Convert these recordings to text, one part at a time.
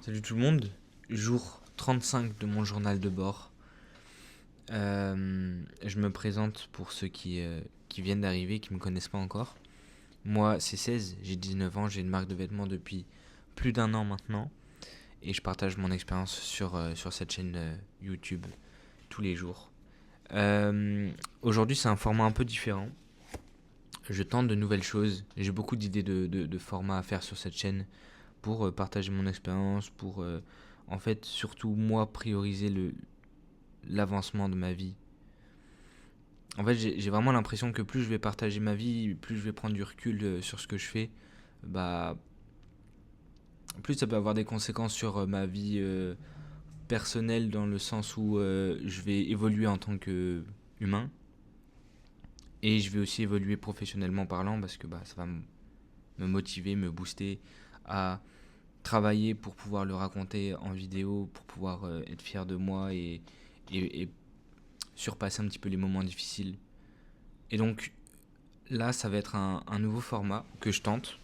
Salut tout le monde, jour 35 de mon journal de bord. Je me présente pour ceux qui viennent d'arriver, qui ne me connaissent pas encore. Moi, c'est 16, j'ai 19 ans, j'ai une marque de vêtements depuis plus d'un an maintenant. Et je partage mon expérience sur cette chaîne YouTube tous les jours. Aujourd'hui, c'est un format un peu différent. Je tente de nouvelles choses. J'ai beaucoup d'idées de formats à faire sur cette chaîne pour partager mon expérience, pour en fait surtout moi prioriser l'avancement de ma vie. En fait, j'ai vraiment l'impression que plus je vais partager ma vie, plus je vais prendre du recul sur ce que je fais, bah plus ça peut avoir des conséquences sur ma vie personnelle dans le sens où je vais évoluer en tant que humain et je vais aussi évoluer professionnellement parlant parce que ça va me motiver, me booster à travailler pour pouvoir le raconter en vidéo, pour pouvoir être fier de moi et surpasser un petit peu les moments difficiles. Et donc là, ça va être un nouveau format que je tente.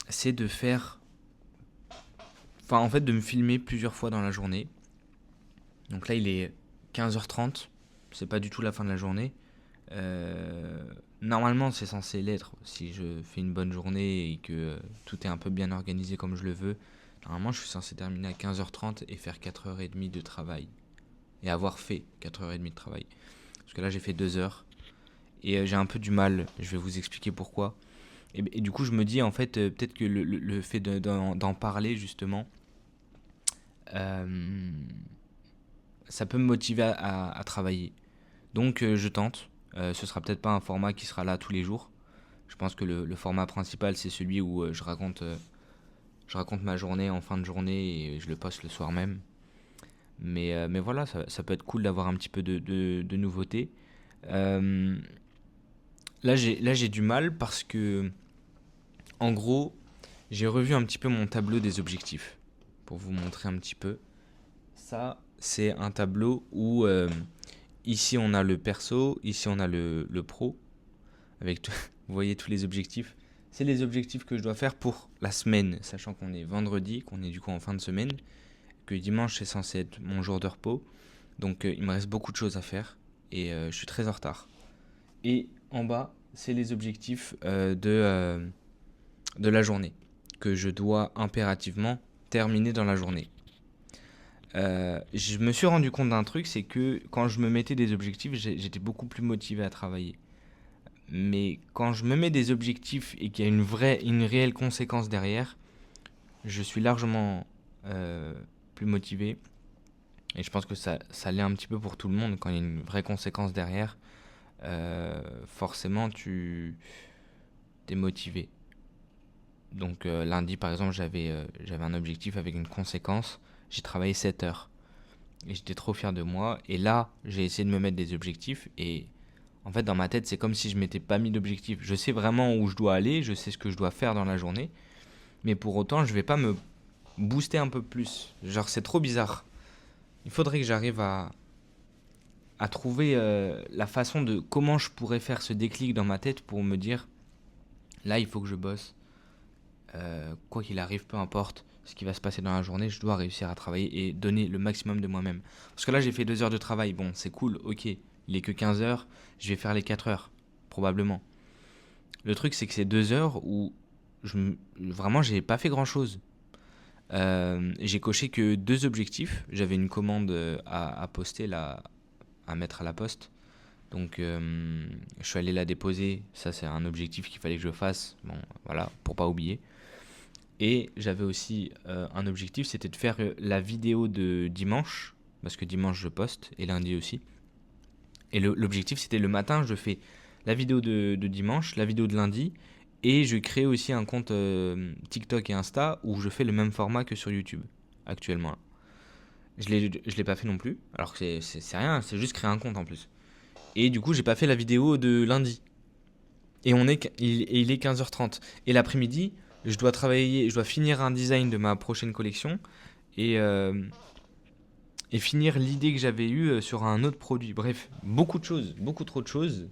C'est de faire... Enfin, en fait, de me filmer plusieurs fois dans la journée. Donc là, il est 15h30. C'est pas du tout la fin de la journée. Normalement, c'est censé l'être. Si je fais une bonne journée et que tout est un peu bien organisé comme je le veux, normalement, je suis censé terminer à 15h30 et faire 4h30 de travail. Et avoir fait 4h30 de travail. Parce que là, j'ai fait 2 heures. Et j'ai un peu du mal. Je vais vous expliquer pourquoi. Et du coup, je me dis, en fait, peut-être que le fait d'en parler, justement, euh, ça peut me motiver à travailler. Donc, je tente. Ce sera peut-être pas un format qui sera là tous les jours. Je pense que le format principal, c'est celui où je raconte ma journée en fin de journée et je le poste le soir même. Mais voilà, ça peut être cool d'avoir un petit peu de nouveauté. Euh, là, j'ai du mal parce que, en gros, j'ai revu un petit peu mon tableau des objectifs. Pour vous montrer un petit peu. Ça, c'est un tableau où ici on a le perso, ici on a le pro. Avec vous voyez tous les objectifs. C'est les objectifs que je dois faire pour la semaine, sachant qu'on est vendredi, qu'on est du coup en fin de semaine, que dimanche c'est censé être mon jour de repos. Donc il me reste beaucoup de choses à faire et je suis très en retard. Et en bas, c'est les objectifs de la journée que je dois impérativement terminer dans la journée. Je me suis rendu compte d'un truc, c'est que quand je me mettais des objectifs, j'étais beaucoup plus motivé à travailler. Mais quand je me mets des objectifs et qu'il y a une réelle conséquence derrière, je suis largement plus motivé. Et je pense que ça l'est un petit peu pour tout le monde. Quand il y a une vraie conséquence derrière, forcément tu es motivé. Donc lundi par exemple, j'avais un objectif avec une conséquence. J'ai travaillé 7 heures. Et j'étais trop fier de moi. Et là, j'ai essayé de me mettre des objectifs. Et en fait, dans ma tête, c'est comme si je m'étais pas mis d'objectifs. Je sais vraiment où je dois aller, je sais ce que je dois faire dans la journée. Mais pour autant, je vais pas me booster un peu plus. Genre, c'est trop bizarre. Il faudrait que j'arrive à trouver la façon de comment je pourrais faire ce déclic dans ma tête pour me dire, là, il faut que je bosse. Quoi qu'il arrive, peu importe ce qui va se passer dans la journée, je dois réussir à travailler et donner le maximum de moi-même. Parce que là, j'ai fait 2 heures de travail. Bon, c'est cool, ok. Il est que 15 heures, je vais faire les 4 heures, probablement. Le truc, c'est que c'est 2 heures où vraiment, j'ai pas fait grand-chose. J'ai coché que 2 objectifs. J'avais une commande à poster, là, à mettre à la poste. Donc, je suis allé la déposer. Ça, c'est un objectif qu'il fallait que je fasse. Bon, voilà, pour pas oublier. Et j'avais aussi un objectif, c'était de faire la vidéo de dimanche, parce que dimanche je poste, et lundi aussi. Et l'objectif c'était le matin, je fais la vidéo de dimanche, la vidéo de lundi, et je crée aussi un compte TikTok et Insta où je fais le même format que sur YouTube, actuellement. Je l'ai pas fait non plus, alors que c'est rien, c'est juste créer un compte en plus. Et du coup j'ai pas fait la vidéo de lundi. Et il est 15h30. Et l'après-midi, je dois travailler, je dois finir un design de ma prochaine collection et, euh, et finir l'idée que j'avais eue sur un autre produit. Bref, beaucoup de choses, beaucoup trop de choses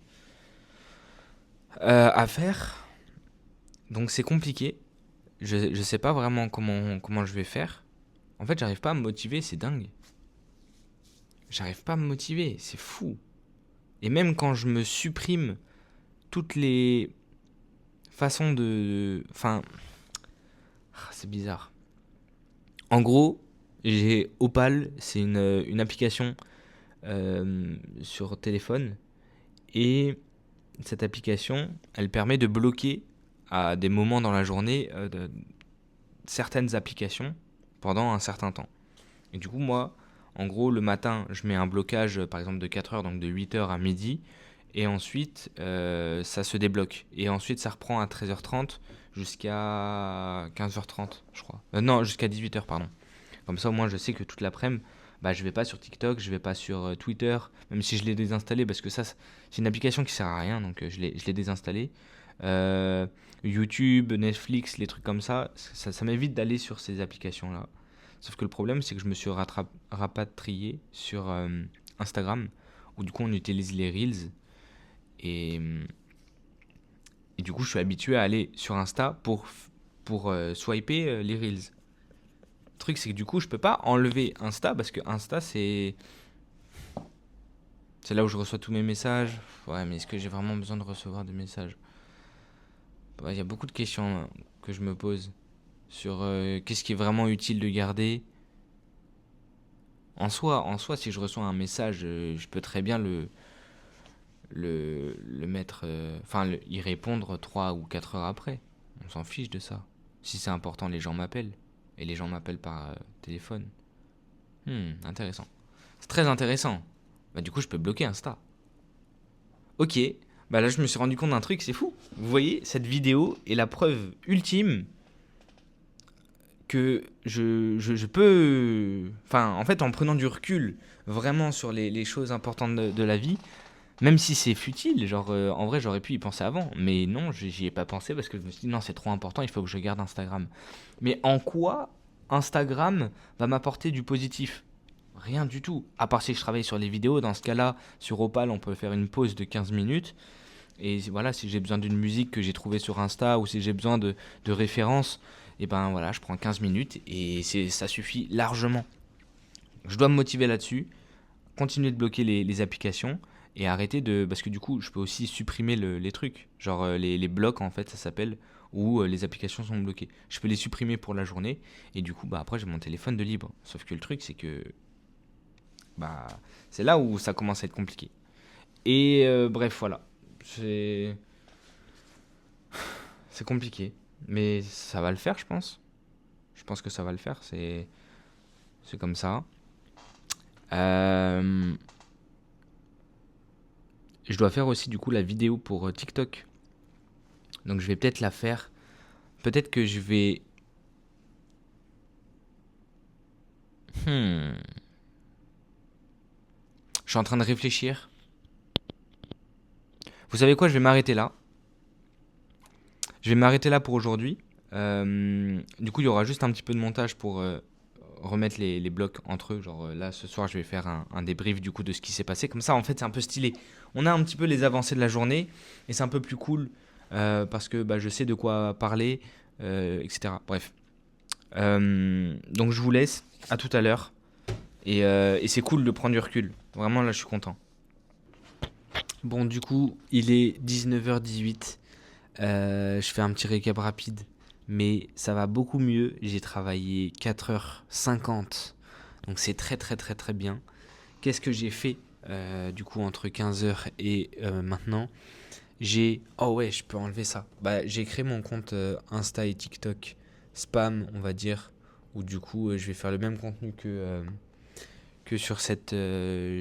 à faire. Donc c'est compliqué. je sais pas vraiment comment je vais faire. En fait, j'arrive pas à me motiver, c'est dingue. J'arrive pas à me motiver, c'est fou. Et même quand je me supprime toutes les façons Enfin, c'est bizarre. En gros, j'ai Opal, c'est une application sur téléphone. Et cette application, elle permet de bloquer à des moments dans la journée certaines applications pendant un certain temps. Et du coup, moi, en gros, le matin, je mets un blocage, par exemple, de 4 heures, donc de 8 heures à midi. Et ensuite, ça se débloque. Et ensuite, ça reprend à 13h30 jusqu'à 15h30, je crois. Non, jusqu'à 18h, pardon. Comme ça, au moins, je sais que toute l'après-midi, bah, je vais pas sur TikTok, je vais pas sur Twitter, même si je l'ai désinstallé, parce que ça, c'est une application qui sert à rien, donc je l'ai désinstallé. Euh, YouTube, Netflix, les trucs comme ça m'évite d'aller sur ces applications-là. Sauf que le problème, c'est que je me suis rapatrié sur Instagram, où du coup, on utilise les Reels, et, et du coup, je suis habitué à aller sur Insta pour swiper les Reels. Le truc, c'est que du coup, je peux pas enlever Insta parce que Insta, c'est là où je reçois tous mes messages. Ouais, mais est-ce que j'ai vraiment besoin de recevoir des messages? Ouais, il y a beaucoup de questions que je me pose sur qu'est-ce qui est vraiment utile de garder. En soi, si je reçois un message, je peux très bien le mettre, enfin, y répondre 3 ou 4 heures après. On s'en fiche de ça. Si c'est important, les gens m'appellent. Et les gens m'appellent par téléphone. Intéressant. C'est très intéressant. Bah du coup, je peux bloquer Insta. Ok, bah là je me suis rendu compte d'un truc, c'est fou. Vous voyez, cette vidéo est la preuve ultime que je peux... Enfin, en fait, en prenant du recul vraiment sur les choses importantes de la vie, même si c'est futile, genre en vrai j'aurais pu y penser avant, mais non, j'y ai pas pensé parce que je me suis dit non, c'est trop important, il faut que je garde Instagram. Mais en quoi Instagram va m'apporter du positif? Rien du tout. À part si je travaille sur les vidéos, dans ce cas-là, sur Opal, on peut faire une pause de 15 minutes. Et voilà, si j'ai besoin d'une musique que j'ai trouvée sur Insta ou si j'ai besoin de références, et ben voilà, je prends 15 minutes et ça suffit largement. Je dois me motiver là-dessus, continuer de bloquer les applications et arrêter de... Parce que du coup, je peux aussi supprimer les trucs. Genre les blocs, en fait, ça s'appelle, où les applications sont bloquées. Je peux les supprimer pour la journée et du coup, bah, après, j'ai mon téléphone de libre. Sauf que le truc, c'est que bah, c'est là où ça commence à être compliqué. Et bref, voilà. C'est c'est compliqué. Mais ça va le faire, je pense. Je pense que ça va le faire. C'est comme ça. Euh, je dois faire aussi du coup la vidéo pour TikTok. Donc je vais peut-être la faire. Peut-être que je vais... Hmm. Je suis en train de réfléchir. Vous savez quoi? Je vais m'arrêter là. Je vais m'arrêter là pour aujourd'hui. Du coup, il y aura juste un petit peu de montage pour remettre les blocs entre eux. Genre là, ce soir, je vais faire un débrief du coup de ce qui s'est passé. Comme ça, en fait, c'est un peu stylé. On a un petit peu les avancées de la journée et c'est un peu plus cool parce que bah, je sais de quoi parler, etc. Bref. Donc, je vous laisse. À tout à l'heure. Et c'est cool de prendre du recul. Vraiment, là, je suis content. Bon, du coup, il est 19h18. Je fais un petit récap rapide, mais ça va beaucoup mieux. J'ai travaillé 4h50, donc c'est très très très très bien. Qu'est-ce que j'ai fait du coup entre 15h et maintenant? Oh ouais, je peux enlever ça. Bah, j'ai créé mon compte Insta et TikTok spam, on va dire, où du coup je vais faire le même contenu que sur cette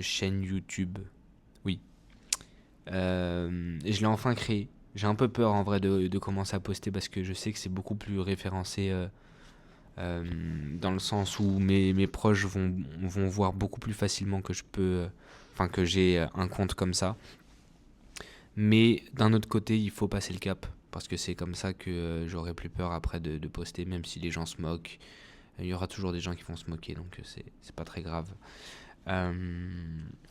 chaîne YouTube. Oui. Et je l'ai enfin créé. J'ai un peu peur en vrai de commencer à poster parce que je sais que c'est beaucoup plus référencé dans le sens où mes proches vont voir beaucoup plus facilement que je peux, enfin que j'ai un compte comme ça. Mais d'un autre côté, il faut passer le cap parce que c'est comme ça que j'aurai plus peur après de poster, même si les gens se moquent. Il y aura toujours des gens qui vont se moquer, donc c'est pas très grave.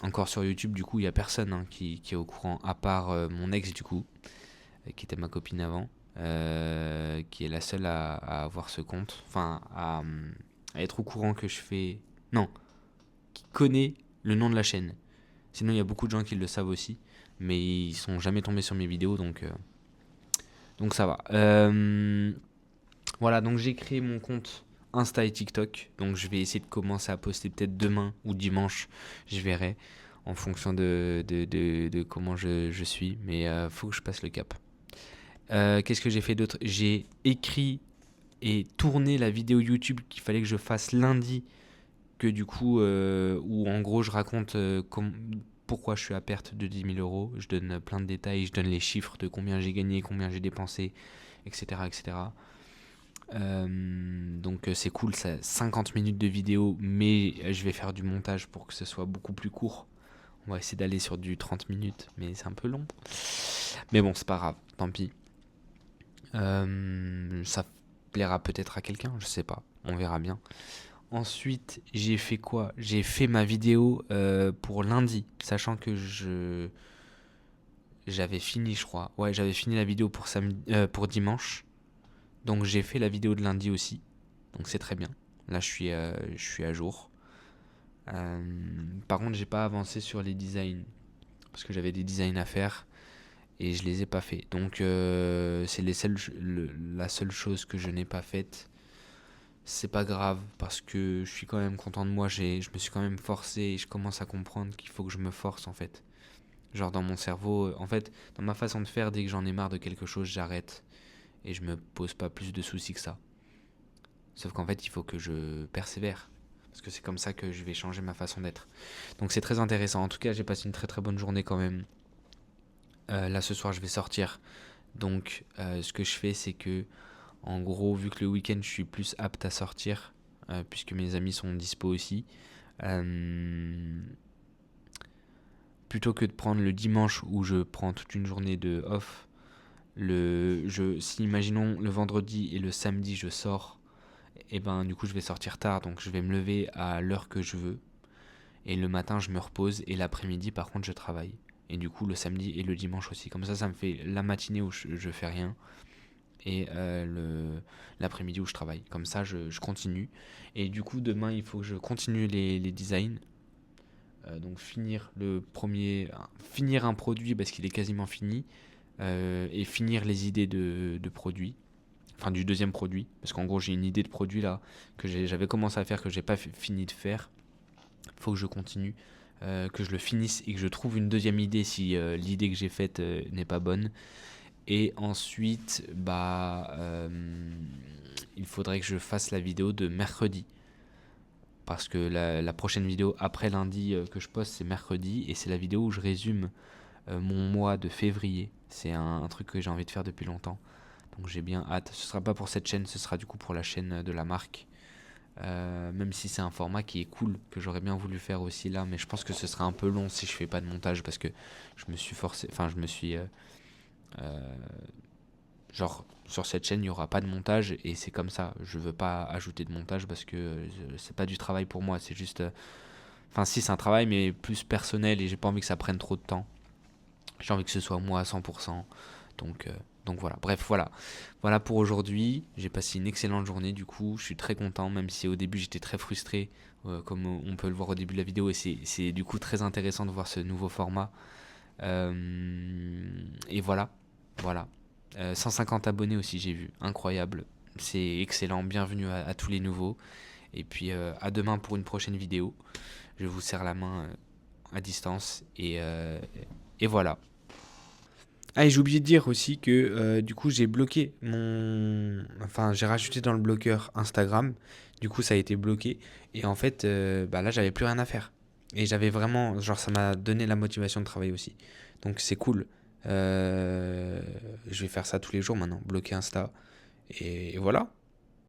Encore sur YouTube, du coup, il y a personne qui est au courant, à part mon ex, du coup, qui était ma copine avant. qui est la seule à avoir ce compte, enfin à être au courant que je fais... Non, qui connaît le nom de la chaîne. Sinon, il y a beaucoup de gens qui le savent aussi, mais ils sont jamais tombés sur mes vidéos, donc ça va. Voilà, donc j'ai créé mon compte Insta et TikTok, donc je vais essayer de commencer à poster peut-être demain ou dimanche, je verrai, en fonction de comment je suis, mais faut que je passe le cap. Qu'est-ce que j'ai fait d'autre? J'ai écrit et tourné la vidéo YouTube qu'il fallait que je fasse lundi, que du coup, où en gros je raconte pourquoi je suis à perte de 10 000 euros. Je donne plein de détails, je donne les chiffres de combien j'ai gagné, combien j'ai dépensé, etc. etc. Donc c'est cool, ça 50 minutes de vidéo, mais je vais faire du montage pour que ce soit beaucoup plus court. On va essayer d'aller sur du 30 minutes, mais c'est un peu long. Mais bon, c'est pas grave, tant pis. Ça plaira peut-être à quelqu'un, je sais pas, on verra bien. Ensuite, j'ai fait quoi? J'ai fait ma vidéo pour lundi, sachant que j'avais fini, je crois. Ouais, j'avais fini la vidéo pour dimanche. Donc j'ai fait la vidéo de lundi aussi. Donc c'est très bien. Là, je suis à jour. Par contre, j'ai pas avancé sur les designs parce que j'avais des designs à faire et je les ai pas fait. Donc c'est la seule chose que je n'ai pas faite. C'est pas grave parce que je suis quand même content de moi. Je me suis quand même forcé et je commence à comprendre qu'il faut que je me force en fait. Genre dans mon cerveau, en fait, dans ma façon de faire, dès que j'en ai marre de quelque chose, j'arrête et je me pose pas plus de soucis que ça. Sauf qu'en fait, il faut que je persévère parce que c'est comme ça que je vais changer ma façon d'être. Donc c'est très intéressant. En tout cas, j'ai passé une très très bonne journée quand même. Là ce soir, je vais sortir. Donc ce que je fais, c'est que en gros, vu que le week-end, je suis plus apte à sortir, puisque mes amis sont dispo aussi, plutôt que de prendre le dimanche où je prends toute une journée de off, si imaginons le vendredi et le samedi je sors, et ben du coup je vais sortir tard, donc je vais me lever à l'heure que je veux, et le matin je me repose, et l'après-midi par contre je travaille. Et du coup le samedi et le dimanche aussi. Comme ça me fait la matinée où je fais rien, et l'après-midi où je travaille. Comme ça, je continue. Et du coup, demain, il faut que je continue les designs. Donc finir un produit parce qu'il est quasiment fini, et finir les idées de produits. Enfin, du deuxième produit. Parce qu'en gros, j'ai une idée de produit là que j'avais commencé à faire, que j'ai pas fini de faire. Il faut que je continue. Que je le finisse et que je trouve une deuxième idée si l'idée que j'ai faite n'est pas bonne. Et ensuite, il faudrait que je fasse la vidéo de mercredi. Parce que la prochaine vidéo après lundi que je poste, c'est mercredi. Et c'est la vidéo où je résume mon mois de février. C'est un truc que j'ai envie de faire depuis longtemps. Donc j'ai bien hâte. Ce sera pas pour cette chaîne, ce sera du coup pour la chaîne de la marque. Même si c'est un format qui est cool, que j'aurais bien voulu faire aussi là. Mais je pense que ce sera un peu long si je fais pas de montage. Parce que je me suis forcé... Enfin, je me suis... genre sur cette chaîne il n'y aura pas de montage et c'est comme ça, je veux pas ajouter de montage parce que c'est pas du travail pour moi, c'est juste enfin si, c'est un travail mais plus personnel et j'ai pas envie que ça prenne trop de temps, j'ai envie que ce soit moi à 100%, donc voilà, bref, voilà pour aujourd'hui. J'ai passé une excellente journée, du coup je suis très content, même si au début j'étais très frustré, comme on peut le voir au début de la vidéo, et c'est du coup très intéressant de voir ce nouveau format. Et voilà. 150 abonnés aussi, j'ai vu. Incroyable. C'est excellent. Bienvenue à tous les nouveaux. Et puis à demain pour une prochaine vidéo. Je vous serre la main à distance. Et voilà. Ah, et j'ai oublié de dire aussi que du coup j'ai bloqué Enfin, j'ai rajouté dans le bloqueur Instagram. Du coup, ça a été bloqué. Et en fait, là, j'avais plus rien à faire. Et j'avais vraiment... Genre, ça m'a donné la motivation de travailler aussi. Donc, c'est cool. Je vais faire ça tous les jours maintenant. Bloquer Insta. Et voilà.